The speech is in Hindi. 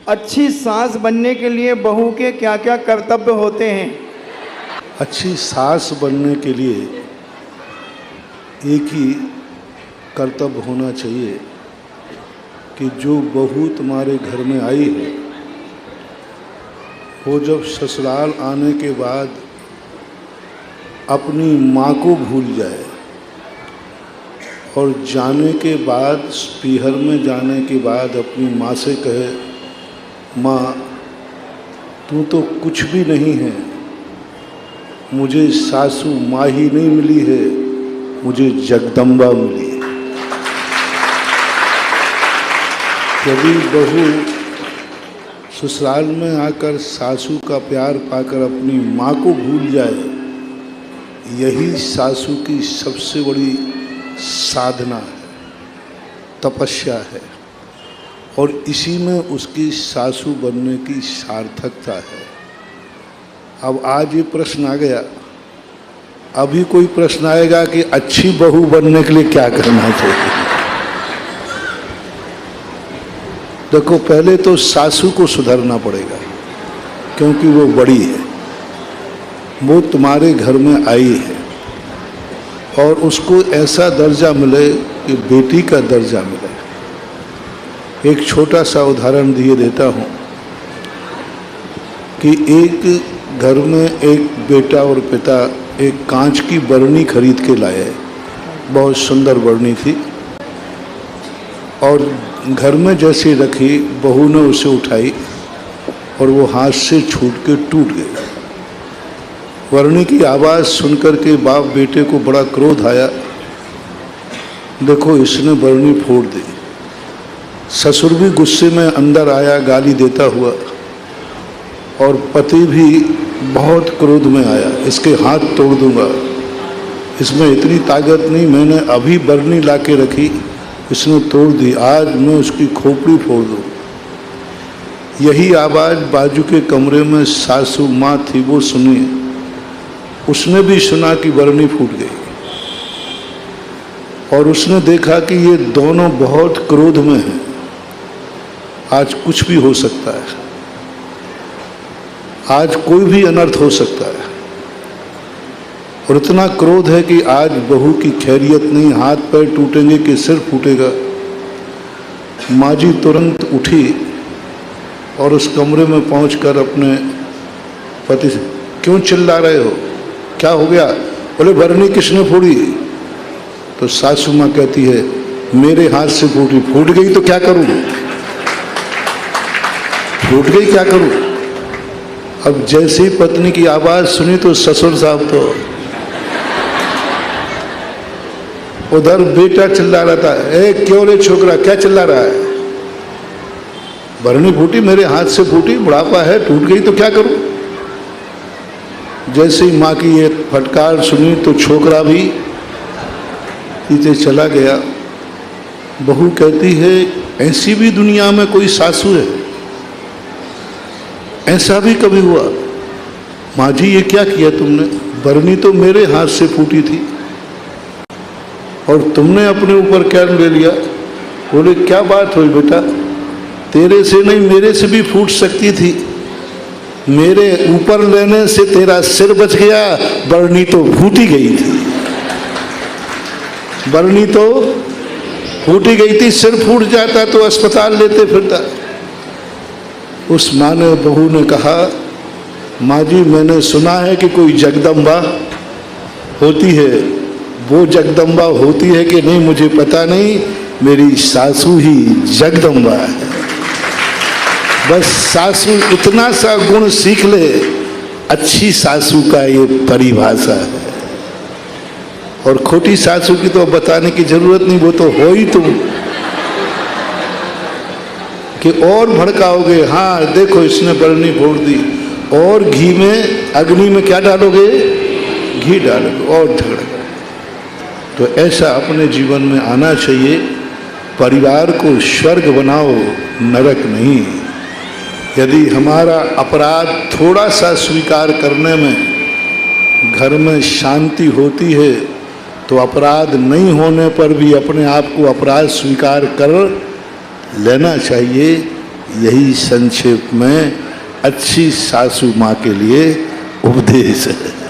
अच्छी सास बनने के लिए बहू के क्या क्या कर्तव्य होते हैं? अच्छी सास बनने के लिए एक ही कर्तव्य होना चाहिए कि जो बहू तुम्हारे घर में आई है वो जब ससुराल आने के बाद अपनी माँ को भूल जाए और जाने के बाद पीहर में जाने के बाद अपनी माँ से कहे, माँ तू तो कुछ भी नहीं है, मुझे सासू माँ ही नहीं मिली है, मुझे जगदम्बा मिली है। यदि बहू ससुराल में आकर सासू का प्यार पाकर अपनी माँ को भूल जाए, यही सासू की सबसे बड़ी साधना है, तपस्या है, और इसी में उसकी सासू बनने की सार्थकता है। अब आज ये प्रश्न आ गया, अभी कोई प्रश्न आएगा कि अच्छी बहू बनने के लिए क्या करना चाहिए। देखो, पहले तो सासू को सुधरना पड़ेगा, क्योंकि वो बड़ी है, वो तुम्हारे घर में आई है, और उसको ऐसा दर्जा मिले कि बेटी का दर्जा मिले। एक छोटा सा उदाहरण दिए देता हूँ कि एक घर में एक बेटा और पिता एक कांच की बरनी खरीद के लाए, बहुत सुंदर बरनी थी, और घर में जैसे रखी, बहू ने उसे उठाई और वो हाथ से छूट के टूट गई। बरनी की आवाज़ सुनकर के बाप बेटे को बड़ा क्रोध आया, देखो इसने बरनी फोड़ दी। ससुर भी गुस्से में अंदर आया गाली देता हुआ, और पति भी बहुत क्रोध में आया, इसके हाथ तोड़ दूंगा, इसमें इतनी ताकत नहीं, मैंने अभी बरनी ला के रखी, इसने तोड़ दी, आज मैं उसकी खोपड़ी फोड़ दूँ। यही आवाज़ बाजू के कमरे में सासू माँ थी, वो सुनी, उसने भी सुना कि बरनी फूट गई, और उसने देखा कि ये दोनों बहुत क्रोध में हैं, आज कुछ भी हो सकता है, आज कोई भी अनर्थ हो सकता है, और इतना क्रोध है कि आज बहू की खैरियत नहीं, हाथ पैर टूटेंगे कि सिर फूटेगा। माँ जी तुरंत उठी और उस कमरे में पहुंचकर अपने पति से, क्यों चिल्ला रहे हो, क्या हो गया? बोले बरनी किसने फोड़ी? तो सासू माँ कहती है, मेरे हाथ से फूटी। फूट गई तो क्या करूं? फूट गई क्या करूं? अब जैसे ही पत्नी की आवाज सुनी तो ससुर साहब तो उधर बेटा चिल्ला रहा था, ए क्यों रे छोकरा, क्या चिल्ला रहा है? बरनी फूटी, मेरे हाथ से फूटी, बुढ़ापा है, टूट गई तो क्या करूं? जैसे ही माँ की ये फटकार सुनी तो छोकरा भी पीछे चला गया। बहू कहती है, ऐसी भी दुनिया में कोई सासू है? ऐसा भी कभी हुआ? माँ जी ये क्या किया तुमने? बरनी तो मेरे हाथ से फूटी थी और तुमने अपने ऊपर क्या ले लिया? बोले क्या बात हुई बेटा, तेरे से नहीं मेरे से भी फूट सकती थी, मेरे ऊपर लेने से तेरा सिर बच गया, बरनी तो फूटी गई थी, बरनी तो फूटी गई थी, सिर फूट जाता तो अस्पताल लेते फिरता। उस माँ ने, बहू ने कहा, माँ जी मैंने सुना है कि कोई जगदम्बा होती है, वो जगदम्बा होती है कि नहीं मुझे पता नहीं, मेरी सासू ही जगदम्बा है। बस सासू इतना सा गुण सीख ले, अच्छी सासू का ये परिभाषा है। और खोटी सासू की तो बताने की जरूरत नहीं, वो तो हो ही तुम कि और भड़काओगे। हाँ देखो इसने बरनी फोड़ दी, और घी में, अग्नि में क्या डालोगे? घी डालोगे, और झगड़ा। तो ऐसा अपने जीवन में आना चाहिए। परिवार को स्वर्ग बनाओ, नरक नहीं। यदि हमारा अपराध थोड़ा सा स्वीकार करने में घर में शांति होती है, तो अपराध नहीं होने पर भी अपने आप को अपराध स्वीकार कर लेना चाहिए। यही संक्षेप में अच्छी सासू माँ के लिए उपदेश है।